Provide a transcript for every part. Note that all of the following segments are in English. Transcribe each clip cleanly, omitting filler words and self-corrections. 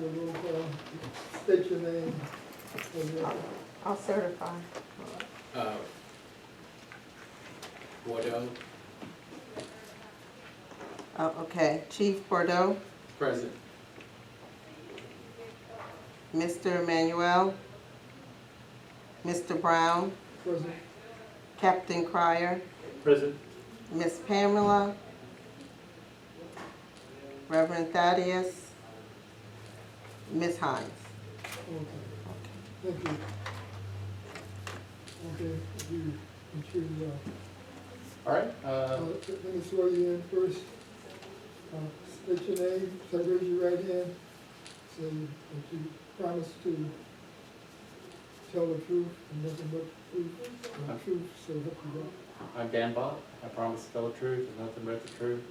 do a roll call. State your name. I'll certify. Bordeaux, Oh, okay. Chief Bordeaux, present. Mr. Emmanuel, Mr. Brown, Present. Captain Cryer, Present. Miss Pamela, Reverend Thaddeus, Miss Hines. Okay. Thank you. Okay, you choose, All right, let me swear you in first. State your name, so raise your right hand. Say that you promise to tell the truth and nothing but the truth, and the truth, so help you God. I'm Dan Bob. I promise to tell the truth and nothing but the truth,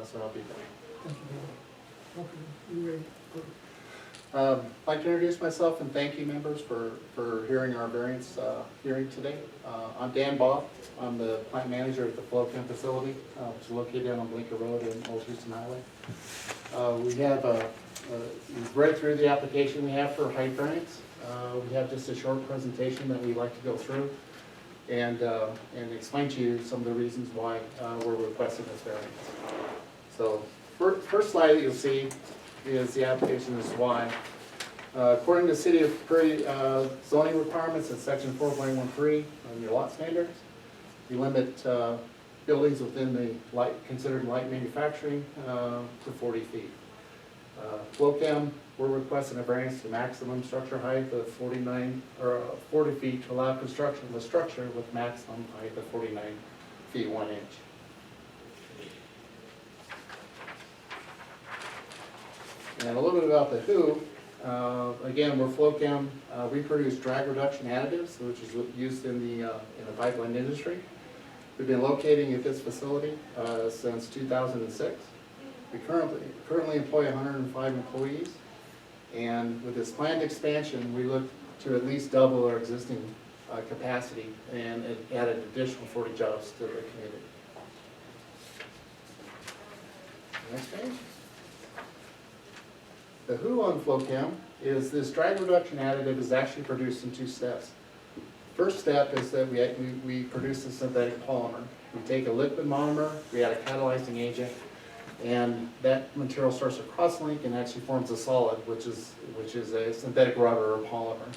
so help you God. Thank you, God. Okay, you ready? Go. I'd like to introduce myself and thank you members for hearing our variance hearing today. I'm Dan Bob. I'm the plant manager at the Flowchem facility, which is located on Blinker Road and Old Houston Highway. We have you've read through the application we have for height variance. We have just a short presentation that we'd like to go through and explain to you some of the reasons why we're requesting this variance. So first slide that you'll see is the application is why. According to City of Prairie zoning requirements in section 4.13 on your lot standards, you limit buildings within the considered light manufacturing to 40 feet. Flowchem, we're requesting a variance to maximum structure height of 40 feet to allow construction of a structure with maximum height of 49 feet 1 inch. And a little bit about the who. Again, we're Flowchem. We produce drag reduction additives, which is used in the pipeline industry. We've been locating at this facility since 2006. We currently employ 105 employees, and with this planned expansion, we look to at least double our existing capacity and add an additional 40 jobs to the community. Next page. The who on Flowchem is this drag reduction additive is actually produced in 2 steps. First step is that we produce a synthetic polymer. We take a liquid monomer, we add a catalyzing agent, and that material starts to cross-link and actually forms a solid, which is a synthetic rubber or polymer.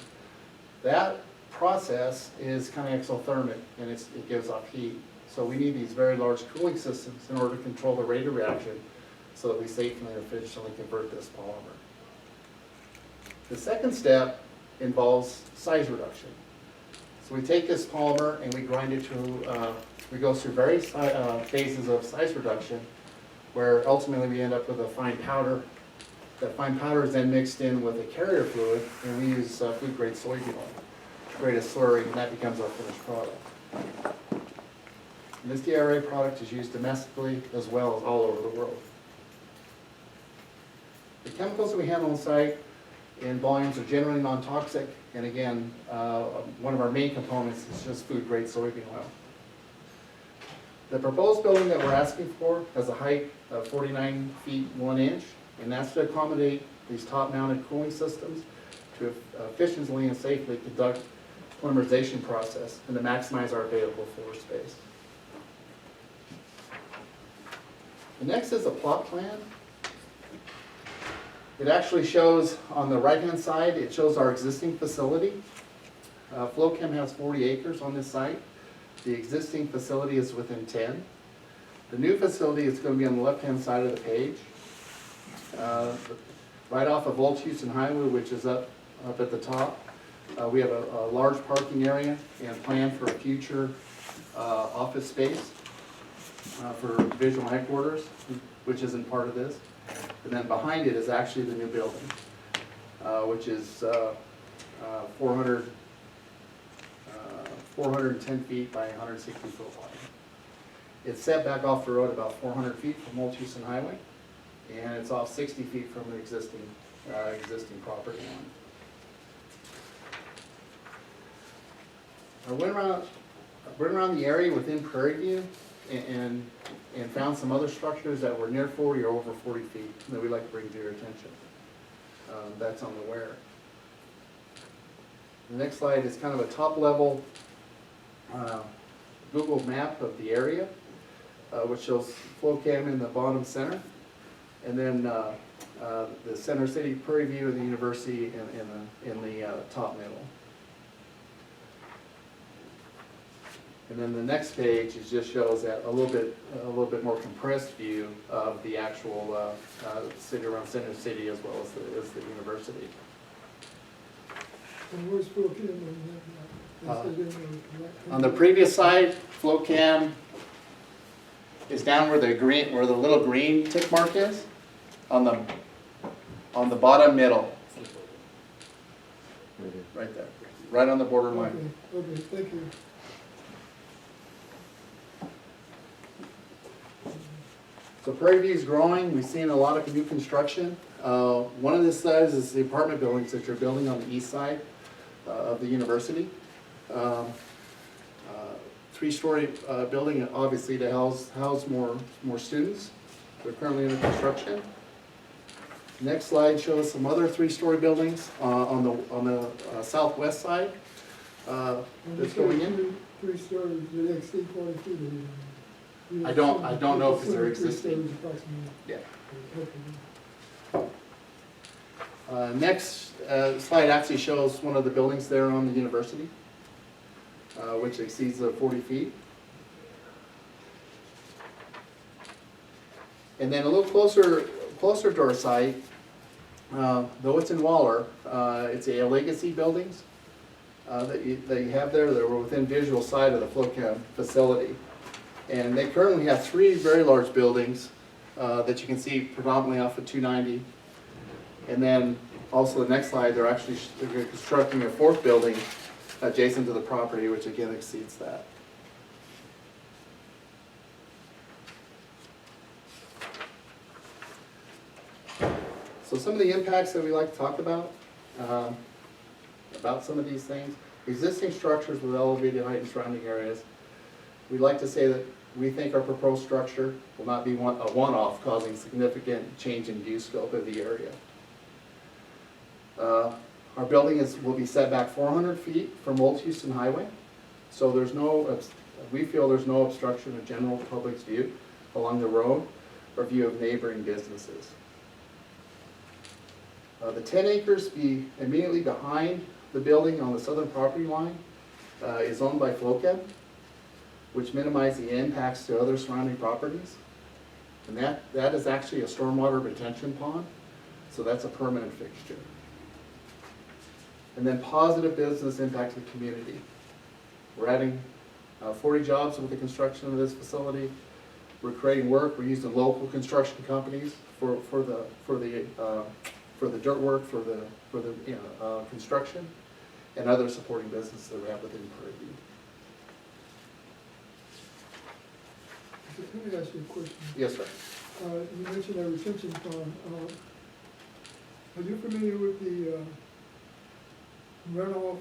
That process is kind of exothermic, and it gives off heat. So we need these very large cooling systems in order to control the rate of reaction so that we safely and efficiently convert this polymer. The second step involves size reduction. So we take this polymer and we grind it to, we go through various phases of size reduction, where ultimately we end up with a fine powder. That fine powder is then mixed in with a carrier fluid, and we use food grade soybean oil to create a slurry, and that becomes our finished product. And this DRA product is used domestically as well as all over the world. The chemicals that we handle on site in volumes are generally non-toxic, and again, one of our main components is just food grade soybean oil. The proposed building that we're asking for has a height of 49 feet 1 inch, and that's to accommodate these top-mounted cooling systems to efficiently and safely conduct polymerization process and to maximize our available floor space. The next is a plot plan. It actually shows on the right-hand side, it shows our existing facility. Flowchem has 40 acres on this site. The existing facility is within 10. The new facility is going to be on the left-hand side of the page. Right off of Old Houston Highway, which is up at the top. We have a large parking area and plan for a future office space for divisional headquarters, which isn't part of this. And then behind it is actually the new building, which is 410 feet by 160 foot wide. It's set back off the road about 400 feet from Old Houston Highway, and it's off 60 feet from the existing property line. I went around the area within Prairie View and found some other structures that were near 40 or over 40 feet that we'd like to bring to your attention. that's on the where. The next slide is kind of a top-level Google map of the area, which shows FlowCam in the bottom center, and then the Center City Prairie View of the university in the top middle. And then the next page just shows that a little bit more compressed view of the actual city around Center City as well as the university. And where's Spokane on that map? Is it in the- On the previous slide, FlowCam is down where the little green tick mark is, on the bottom middle, right there, right on the borderline. Okay, thank you. So Prairie View is growing. We've seen a lot of new construction. One of the sides is the apartment buildings that you're building on the east side of the university. Three-story building, obviously, to house more students. They're currently under construction. Next slide shows some other three-story buildings on the southwest side that's going in. Three stories, they exceed 40 feet. I don't know because they're existing. Yeah. Next slide actually shows one of the buildings there on the university, which exceeds 40 feet. And then a little closer to our site, though it's in Waller, it's a Legacy buildings that you have there that were within visual sight of the FlowCam facility. And they currently have three very large buildings that you can see predominantly off of 290. And then also the next slide, they're constructing a fourth building adjacent to the property, which again exceeds that. So some of the impacts that we like to talk about some of these things, existing structures with elevated height in surrounding areas. We'd like to say that we think our proposed structure will not be a one-off, causing significant change in view scope of the area. Our building will be set back 400 feet from Old Houston Highway, so we feel there's no obstruction of general public's view along the road or view of neighboring businesses. The 10 acres be immediately behind the building on the southern property line is owned by FlowCam, which minimize the impacts to other surrounding properties. And that is actually a stormwater retention pond, so that's a permanent fixture. And then positive business impact to the community. We're adding 40 jobs with the construction of this facility. We're creating work. We're using local construction companies for the dirt work, for the construction, and other supporting businesses that we have within Prairie View. Let me ask you a question. Yes, sir. You mentioned a retention pond. Are you familiar with the runoff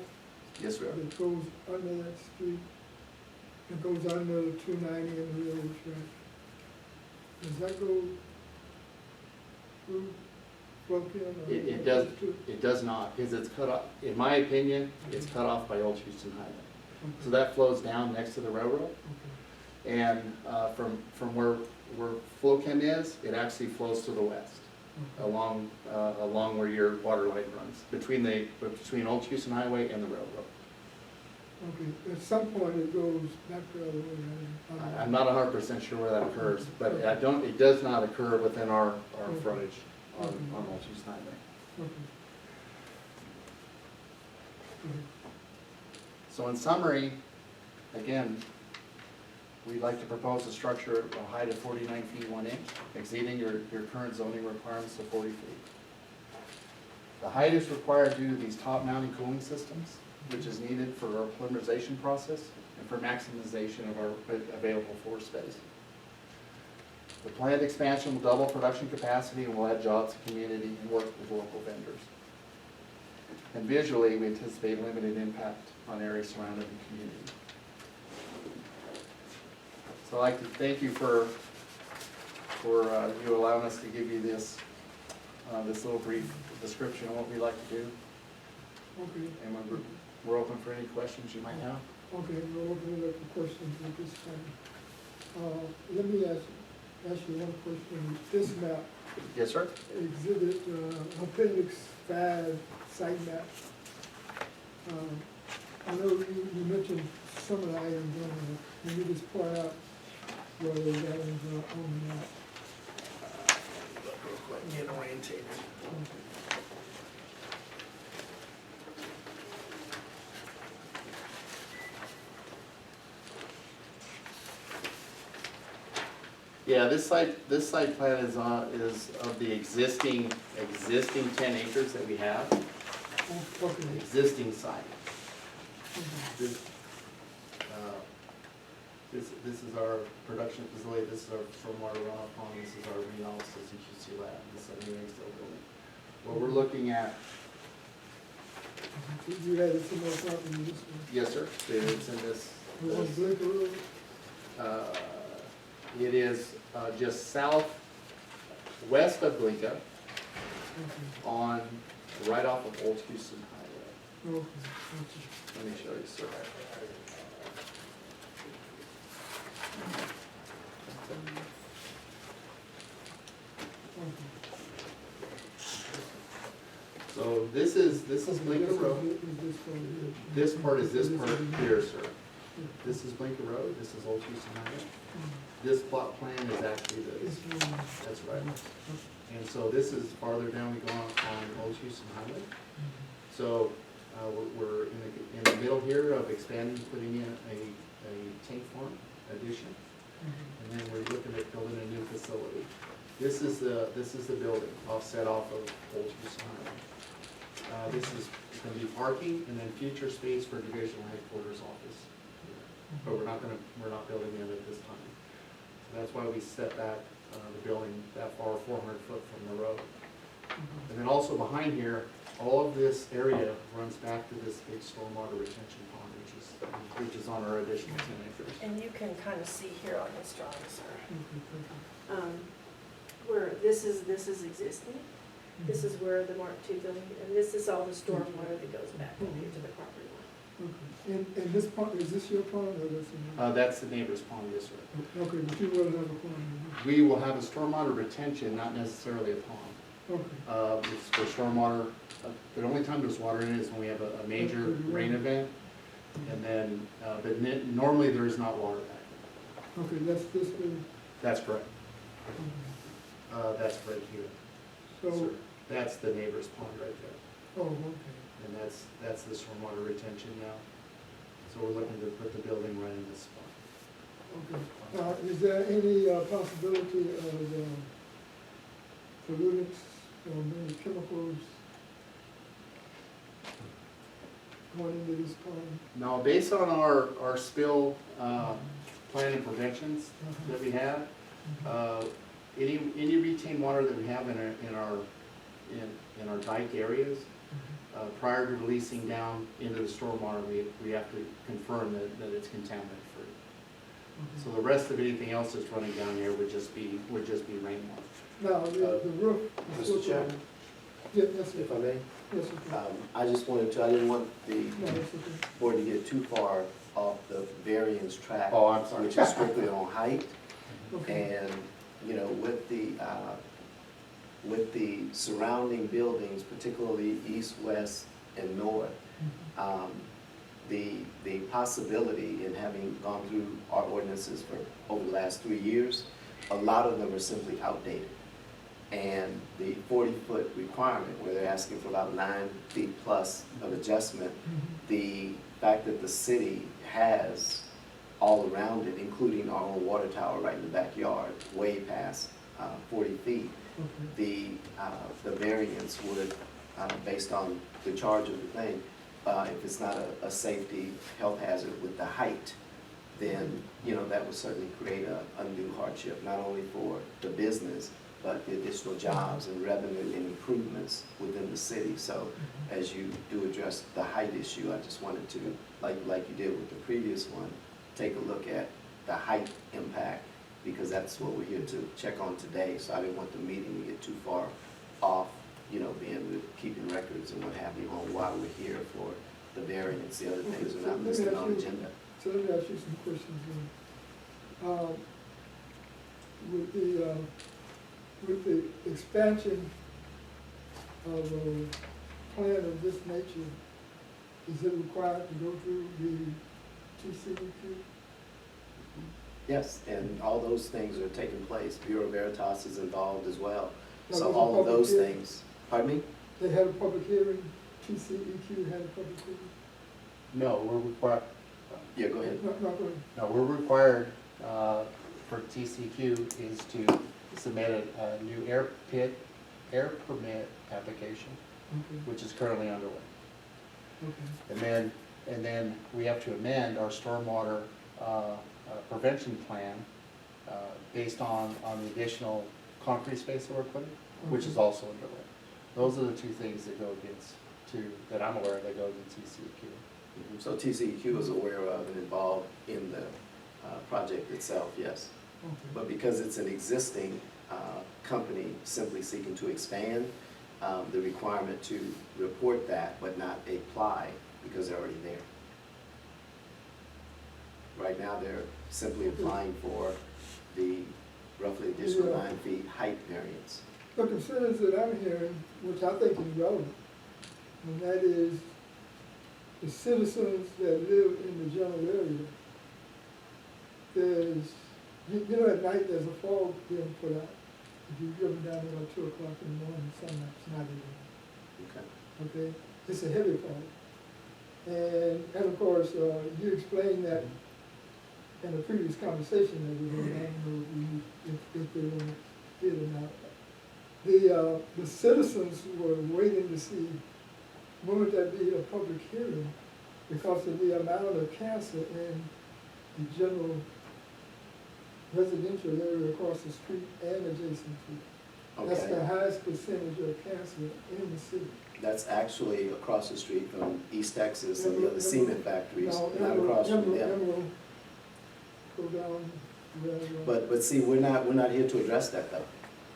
Yes, sir. that goes under that street? It goes under 290 and the railroad track. Does that go through FlowCam? It does. It does not, because it's cut off, in my opinion, it's cut off by Old Houston Highway. So that flows down next to the railroad. Okay. And from where FlowChem is, it actually flows to the west, along where your water line runs, between Old Houston Highway and the railroad. Okay, at some point it goes back the other way. I'm not 100% sure where that occurs, but it does not occur within our frontage on Old Houston Highway. Okay. Okay. So in summary, again, we'd like to propose a structure of a height of 49 feet 1 inch, exceeding your current zoning requirements of 40 feet. The height is required due to these top mounting cooling systems, which is needed for our polymerization process and for maximization of our available floor space. The planned expansion will double production capacity and will add jobs to community and work with local vendors. And visually, we anticipate limited impact on areas surrounding the community. So I'd like to thank you for you allowing us to give you this this little brief description of what we like to do. Okay, And we're open for any questions you might have. okay, we'll open it up for questions at this time. Let me ask you one question. This map, Yes, sir? exhibit, appendix 5, site map. I know you mentioned some of the items on there. Can you just point out where those items are on the map? Look real quick, get orientated. Okay. Yeah, this site plan is of the existing 10 acres that we have, Oh, okay. existing site. Okay. This, this is our production facility, this is our stormwater runoff pond, this is our greenhouse, as you can see that, this is our new Still building. What we're looking at, You added some more property in this one. yes, sir, it's in this. The one Blinker Road? It is just west of Blinka Okay. on, right off of Old Houston Highway. Okay, okay. Let me show you, sir. So this is Blinka Road. This part is this part here, sir. This is Blinka Road, this is Old Houston Highway. This plot plan is actually this, that's right. And so this is farther down we go on Old Houston Highway. So, we're in the middle here of expanding, putting in a tank farm addition. And then we're looking at building a new facility. This is the building offset off of Old Houston Highway. This is gonna be parking and then future space for divisional headquarters office. But we're not building it at this time. So that's why we set back, the building that far, 400 foot from the road. And then also behind here, all of this area runs back to this big stormwater retention pond, which is on our additional 10 acres. And you can kind of see here on this drawing, sir, where this is existing. This is where the Mark II building, and this is all the stormwater that goes back up here to the property line. Okay, and this pond, is this your pond or this? That's the neighbor's pond, yes, sir. Okay, but you will have a pond. We will have a stormwater retention, not necessarily a pond. Okay, It's for stormwater, the only time there's water in it is when we have a major rain event. And then, but normally there is not water back okay, that's this building. there. That's correct. Okay. That's right here. So, That's the neighbor's pond right there. oh, okay. And that's the stormwater retention now. So we're looking to put the building right in this spot. Okay. Is there any possibility of pollutants or maybe chemicals going into this pond? Now, based on our spill plan and preventions that we have, any retained water that we have in our dike areas, prior to releasing down into the stormwater, we have to confirm that it's contaminant free. So the rest of anything else that's running down here would just be rainwater. Now, the roof. is Mr. Chairman, Yeah, yes, sir. if I may, Yes, sir. I just wanted to, I didn't want the No, that's okay. board to get too far off the variance track. Oh, I'm sorry. Which is strictly on height, Okay. and, you know, with the surrounding buildings, particularly east, west, and north, the possibility in having gone through our ordinances for over the last 3 years, a lot of them are simply outdated. And the 40-foot requirement, where they're asking for about 9 feet plus of adjustment, the fact that the city has all around it, including our own water tower right in the backyard, way past 40 feet, Okay. the variance would, based on the charge of the thing, if it's not a safety health hazard with the height, then, you know, that would certainly create a undue hardship, not only for the business, but the additional jobs and revenue and improvements within the city. So as you do address the height issue, I just wanted to, like you did with the previous one, take a look at the height impact, because that's what we're here to check on today. So I didn't want the meeting to get too far off you know, being with keeping records and what have you on why we're here for the variance. The other things are not listed on the agenda. So let me ask you some questions then. With the expansion of a plan of this nature, is it required to go through the TCEQ? Yes, and all those things are taking place. Bureau Veritas is involved as well. Now, So there's a all of public those hearing. things, pardon me? They had a public hearing, TCEQ had a public hearing? No, we're required, Yeah, go ahead. No, go ahead. no, we're required, for TCQ is to submit a new air permit application, Okay, which is currently underway. okay. And then we have to amend our stormwater prevention plan based on the additional concrete space that we're putting, which is also underway. Those are the two things that go against, that I'm aware of, that go against TCEQ. Mhm. So TCEQ is aware of and involved in the project itself, yes. Okay. But because it's an existing company simply seeking to expand, the requirement to report that but not apply because they're already there. Right now, they're simply applying for the roughly additional Yeah. 9 feet height variance. The concerns that I'm hearing, which I think is relevant, and that is the citizens that live in the general area. There's, you know, at night there's a fog being put out. If you've driven down there about 2 o'clock in the morning, sunlight's not even, Okay. okay? It's a heavy fog. And of course, you explained that in a previous conversation that we had, I don't know if they want to hear it or not. The citizens were waiting to see, when would there be a public hearing because of the amount of cancer in the general residential area across the street and adjacent to it. That's the Okay. highest percentage of cancer in the city. That's actually across the street from East Texas and the other cement factories, No, not across from them. Emerald, go down, But see, we're not here to address that though.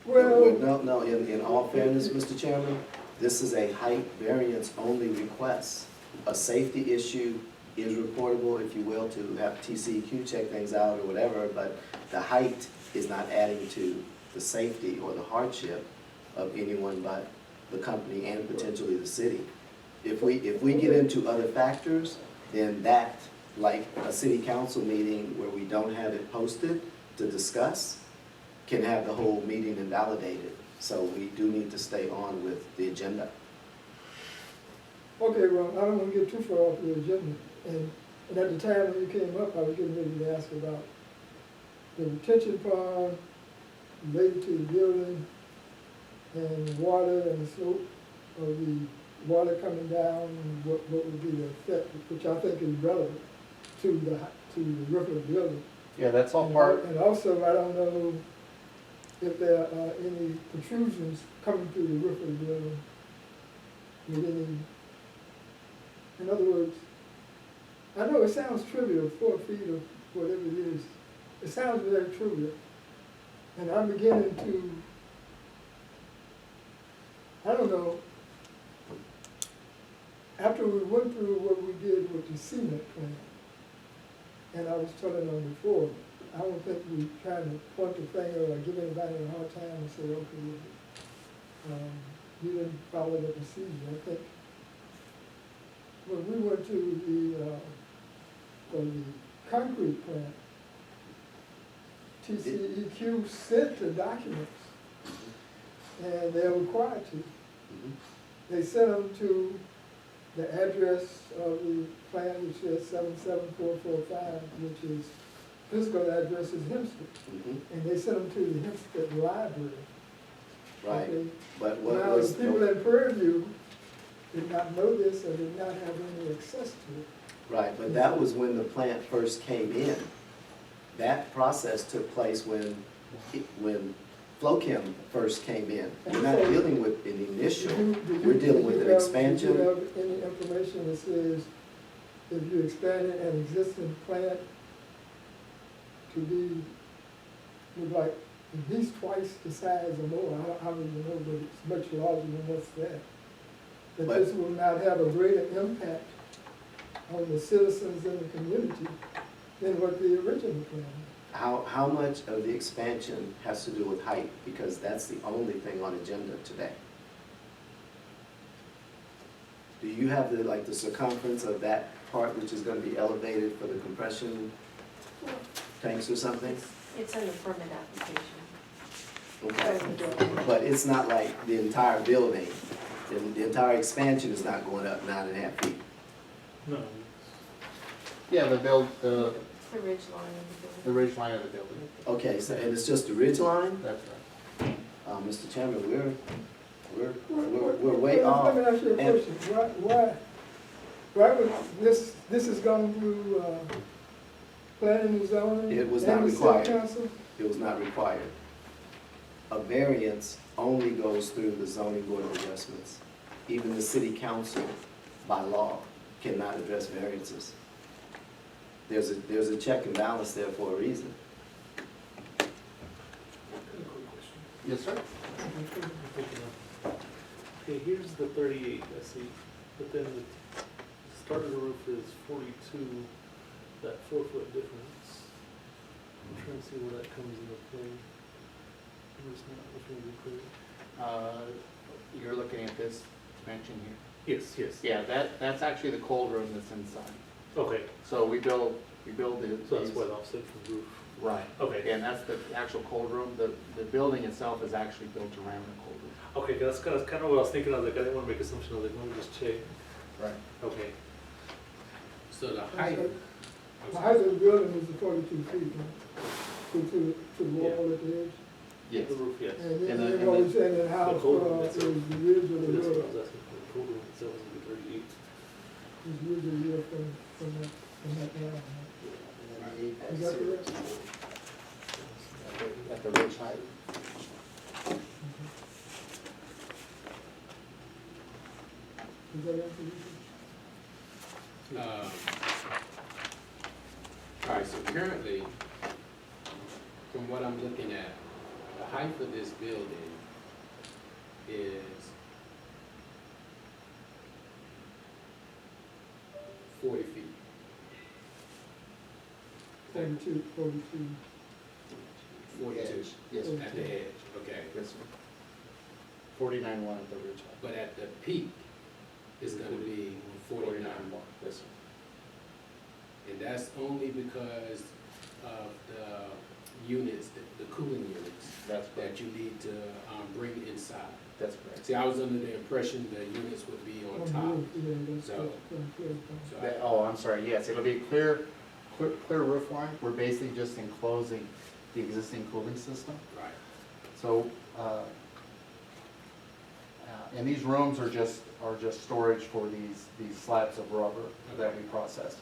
well, No, in all fairness, Mr. Chairman, this is a height variance only request. A safety issue is reportable, if you will, to have TCEQ check things out or whatever, but the height is not adding to the safety or the hardship of anyone but the company and potentially the city. If we get into other factors, then that, like a city council meeting where we don't have it posted to discuss, can have the whole meeting invalidated. So we do need to stay on with the agenda. okay, well, I don't want to get too far off the agenda. And at the time when you came up, I was getting ready to ask about the retention pond related to the building and the water and the slope of the water coming down, and what would be the effect, which I think is relevant to the roof of the building. Yeah, that's all And part, And also, I don't know if there are any protrusions coming through the roof of the building with any, in other words, I know it sounds trivial, 4 feet or whatever it is. It sounds very trivial. And I'm beginning to, I don't know, after we went through what we did with the cement plant, and I was telling them before, I don't think we trying to point the finger or give anybody a hard time and say, okay, you didn't follow the procedure. I think when we went to the concrete plant, TCEQ sent the documents, and they're required to. Mhm. They sent them to the address of the plant, which is 77445, which is, physical address is Hempstead. Mhm. And they sent them to the Hempstead Library. Right, Okay? but what Now, was, the people in Purview did not know this or did not have any access to it. right, but that was when the plant first came in. That process took place when Flowchem first came in. We're not dealing with an initial, we're dealing with an expansion. Do you have any information that says if you expanded an existing plant to be, with like at least twice the size or more, I don't even know, but it's much larger than what's there. That But- this will not have a greater impact on the citizens in the community than what the original plan was. How much of the expansion has to do with height? Because that's the only thing on agenda today. Do you have the, like, the circumference of that part which is gonna be elevated for the compression tanks or something? It's in the permit application. Okay, but it's not like the entire building, the entire expansion is not going up 9.5 feet. No. Yeah, the It's the ridge line of the building. ridge line of the building, Okay, so, and it's just the ridge line? that's right. Mr. Chairman, we're way off. Let me ask you a And- question, why was this has gone through, planning and zoning? It was not and the city required. council? It was not required. A variance only goes through the zoning board of adjustments. Even the city council, by law, cannot address variances. There's a check and balance there for a reason. Yes, sir. Okay, here's the 38, I see, but then the start of the roof is 42, that 4-foot difference. I'm trying to see where that comes into play. It's not looking to be clear. You're looking at this dimension here. Yes, yes. Yeah, that's actually the cold room that's inside. Okay, So we build it. so that's why the offset from the roof. Right. Okay. And that's the actual cold room. The building itself is actually built around the cold room. Okay, that's kind of what I was thinking. I was like, I didn't want to make assumption. I was like, let me just check. Right. Okay. So the height, The height of the building is 42 feet, right? To the wall at the edge? Yes. The roof, yes. And then, And the- you know, it's in the house, cold room, is that's the it. ridge of the That's what I roof, was asking for. The cold room itself is gonna be 38. is ridge of the roof from that line. right? Is that correct? At the ridge height. Is that answer your all right, so currently, from what I'm looking at, the height of this building is 40 feet. 42, 42. 42 Edge. Yes, sir. at the edge, okay. Yes, sir. 49.1 at the ridge height. But at the peak, it's gonna be 49. 49.1. Yes, sir. And that's only because of the units, the cooling units That's correct. that you need to bring inside. That's correct. See, I was under the impression the units would be on the top. roof, yeah, that's So- clear. So I- Oh, I'm sorry, yes, it'll be clear roof line. We're basically just enclosing the existing cooling system. Right, So, and these rooms are just storage for these slabs of rubber that we process.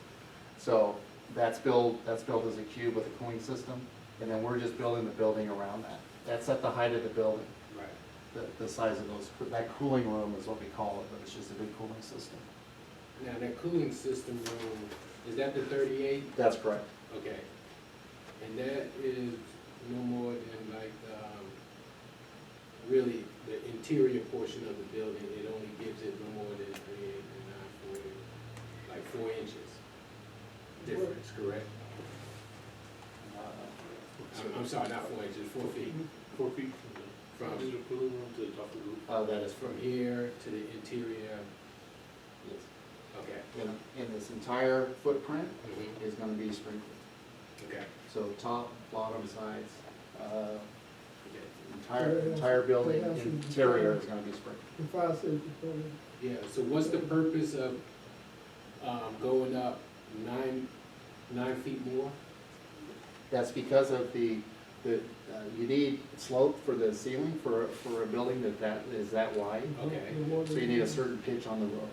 So that's built as a cube with a cooling system, and then we're just building the building around that. That's at the height of the building, right. the size of those, that cooling room is what we call it, but it's just a big cooling system. Now, that cooling system room, is that the 38? That's correct. Okay. And that is no more than like, really, the interior portion of the building, it only gives it no more than 38 and 9, 40, like 4 inches difference, correct? I'm sorry, not 4 inches, 4 feet. 4 feet from From- the digital cooling room to the top of the roof. That is From here to the interior, yes. okay. In this entire footprint Mhm. is gonna be sprinkled. Okay, So top, bottom, sides, okay. entire building interior is gonna be sprinkled. The fire safety program. Yeah, so what's the purpose of going up 9 feet more? That's because of you need slope for the ceiling for a building that is that wide. Okay. So you need a certain pitch on the roof.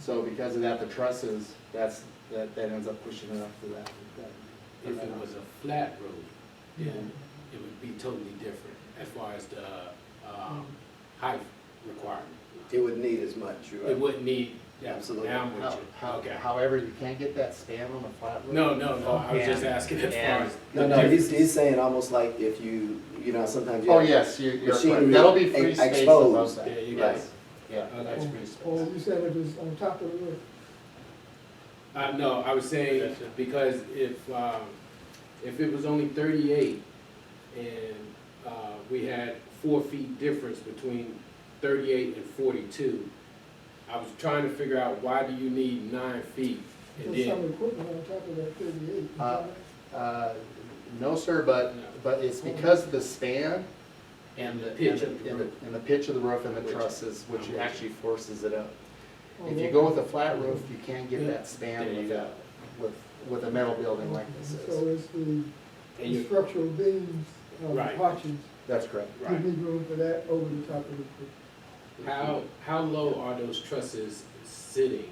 So because of that, the trusses, that ends up pushing it up to that. If it was a flat roof, then it would be totally different as far as the height requirement. It would need as much, It right? wouldn't need Yeah, Absolutely. now I'm with you. Okay. However, you can't get that span on a flat roof. No, I was just And- asking as far and- as. No, the no, difference. he's saying almost like if you know, sometimes you Oh, have yes, you're correct. machinery That'll be free space above exposed. that. There you go. Yes. Yeah, Okay. that's free Or space. you said it was on top of the roof? No, I was saying, because if it was only 38 and we had 4 feet difference between 38 and 42, I was trying to figure out why do you need 9 feet? And There's some then, equipment on top of that 38. No, sir, but it's because of the span and the Pitch of the and roof. and the pitch of the roof and the Which- trusses, which which- actually forces it up. Oh, If you go with a flat roof, you can't get that span There you with go. with a metal building like this So is. it's the and you, structural beams, Right. arches, That's correct. you right, need room for that over the top of the roof. how low are those trusses sitting?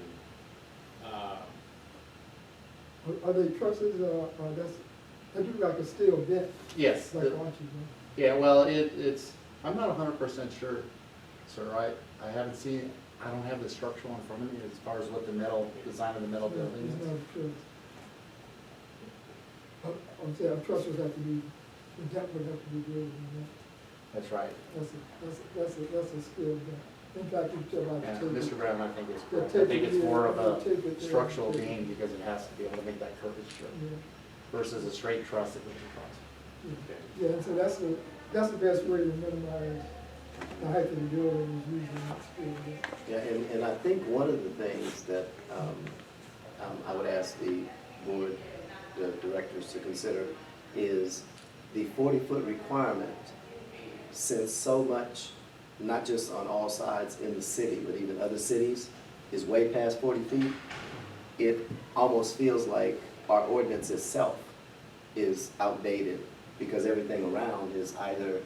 Are they trusses, they do like a steel vent, Yes. like the- arches, Yeah, well, it's, I'm not 100% sure, sir. I haven't seen, I don't have the structural in front of me as far as what the metal, design of the metal building It's is. not a truss. I'm saying, trusses have to be, the depth would have to be greater than that. That's right. That's a steel vent. In fact, you tell about And the Mr. Brown, I think is they'll correct. I take think it it's in, more of they'll a take it in, structural take it- beam because it has to be able to make that curvature Yeah, versus a straight truss that would be crossed. yeah, and so that's the best way to minimize the height of the building is using that steel vent. Yeah, and I think one of the things that I would ask the board, the directors to consider is the 40-foot requirement, since so much, not just on all sides in the city, but even other cities, is way past 40 feet, it almost feels like our ordinance itself is outdated because everything around is either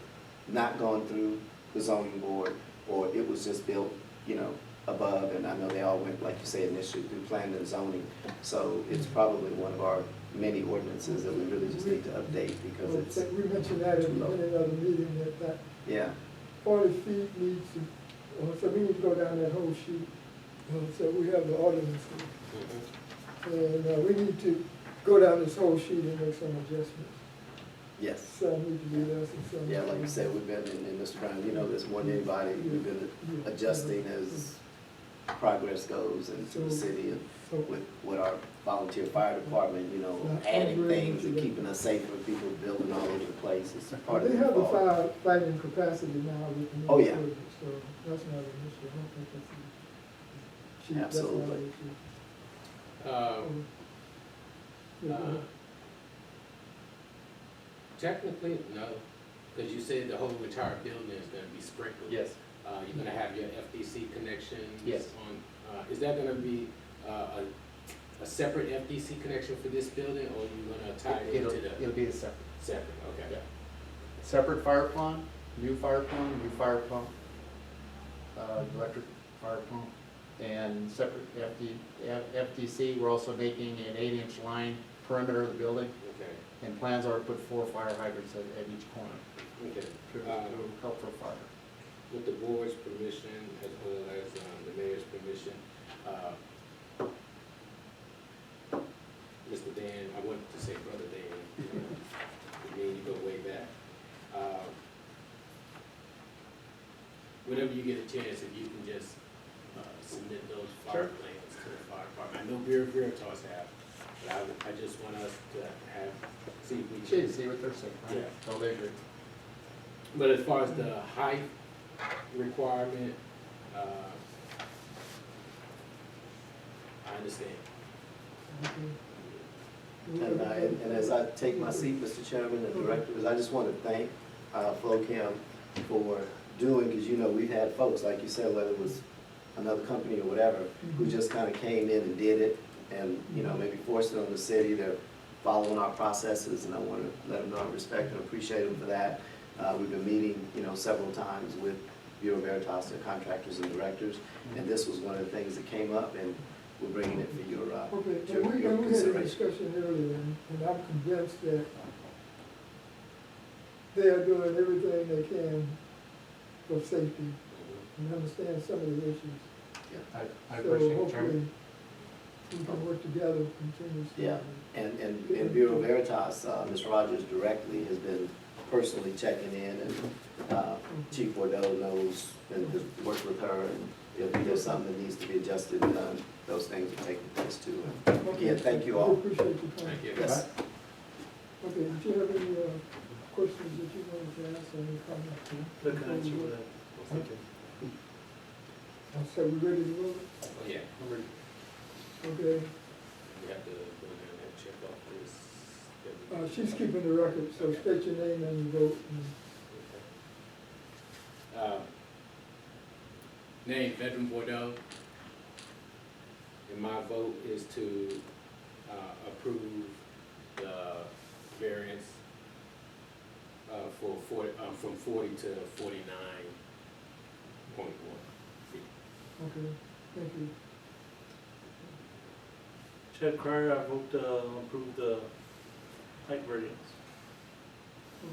not gone through the zoning board or it was just built, you know, above, and I know they all went, like you say, initially through planning and zoning. So it's probably one of our many ordinances that we really just need to update because Well, it's, we mentioned that at the too low. beginning of the meeting, that yeah, 40 feet needs to, so we need to go down that whole sheet. So we have the ordinance, and we need to go down this whole sheet and make some adjustments. yes. Some need to be less and some. Yeah, like you said, we've been, and Mr. Brown, you know this more than anybody, we've been adjusting as progress goes into the city and So, with our volunteer fire department, you know, adding things and keeping us safer, people building all over the place, it's part of they the have the fall. fire fighting capacity now with the new Oh, yeah. equipment, so that's not an issue. I don't think that's an issue. Absolutely. Technically, no, because you said the whole entire building is gonna be sprinkled. Yes. You're gonna have your FDC connections. Yes. On, is that gonna be, a separate FDC connection for this building, or are you gonna tie it into the? It'll be a separate. Separate, okay. Yeah. Separate fire pond, new fire pump, electric fire pump, and separate FDC. We're also making an 8-inch line perimeter of the building, Okay, and plans are to put 4 fire hydrants at each corner okay. to help for fire. With the board's permission, as well as, the mayor's permission, Mr. Dan, I wanted to say Brother Dan, me and you go way back. Whenever you get a chance, if you can just, submit those fire Sure. plans to the fire department. I know Bureau Veritas have, but I just want us to have, see if we can. See what they're saying, right? Yeah. Totally agree. But as far as the height requirement, I understand. And as I take my seat, Mr. Chairman and Directors, I just want to thank FloCam for doing, because you know, we've had folks, like you said, whether it was another company or whatever, who just kind of came in and did it and, you know, maybe forced it on the city. They're following our processes, and I want to let them know I respect and appreciate them for that. We've been meeting, you know, several times with Bureau Veritas, their contractors and directors, and this was one of the things that came up, and we're bringing it for your, Okay, your and we had a consideration. discussion earlier, and I'm convinced that they are doing everything they can for safety and understand some of the issues. I So appreciate it, hopefully, Chairman. we can work together continuously. Yeah. And Bureau Veritas, Ms. Rogers directly has been personally checking in, and Chief Bordeaux knows and has worked with her, and if there's something that needs to be adjusted, those things are taking place too. Okay, Again, thank you I all. appreciate your time. Thank you. Yes. Okay, did you have any questions that you wanted to ask or any comments? The connection with that, I was thinking. So we ready to vote? Oh, yeah, I'm ready. Okay, we have to go down and check off this. she's keeping the record, so state your name and your vote. Name, Veteran Bordeaux. And my vote is to approve the variance from 40 to 49.1 feet. Okay, thank you. Chad Cryer, I vote approve the height variance.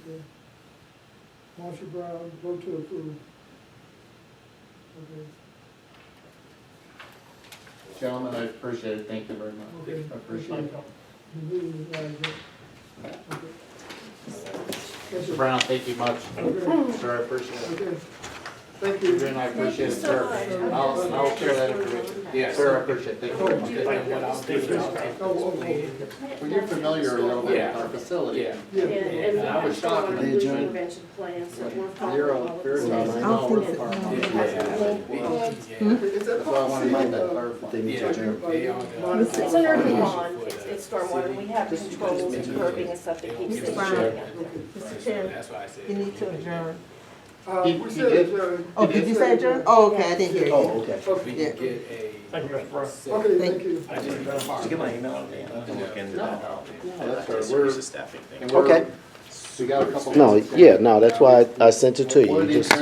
Okay. Marshall Brown, vote to approve. Okay. Gentlemen, I appreciate it, thank you very much. Okay. I appreciate it. The meeting is adjourned. Okay. Mr. Brown, thank you much. Okay. Sir, I appreciate it. Okay. Thank you. Adrian, I appreciate it, sir. I'll share that information. Yes. Sir, I appreciate it, thank you. What I'll do is Oh, Well, you're familiar a little bit Yeah. with our facility. Yeah. yeah. And we I was have shocked stormwater when they pollution adjourned. prevention plan, so we're following Bureau, all of the Bureau, same. I I know don't we're think part of so. it. Is that That's why I wanted to get that policy, clarified. They need to adjourn. It's under the bond, it's stormwater, we have controls and curbing and stuff that keeps Mr. things Brown. shutting out there. Mr. Chairman, That's why I said. you need to adjourn. He we said did. adjourn. Oh, did you say adjourn? Oh, okay, I didn't hear you. okay. We Okay, can get a. okay, thank you. Just get my email and I can look into that. That's right, It's we're, a staffing thing. and we're, Okay. we got a couple. No, yeah, no, that's why I sent it to you. What are You these just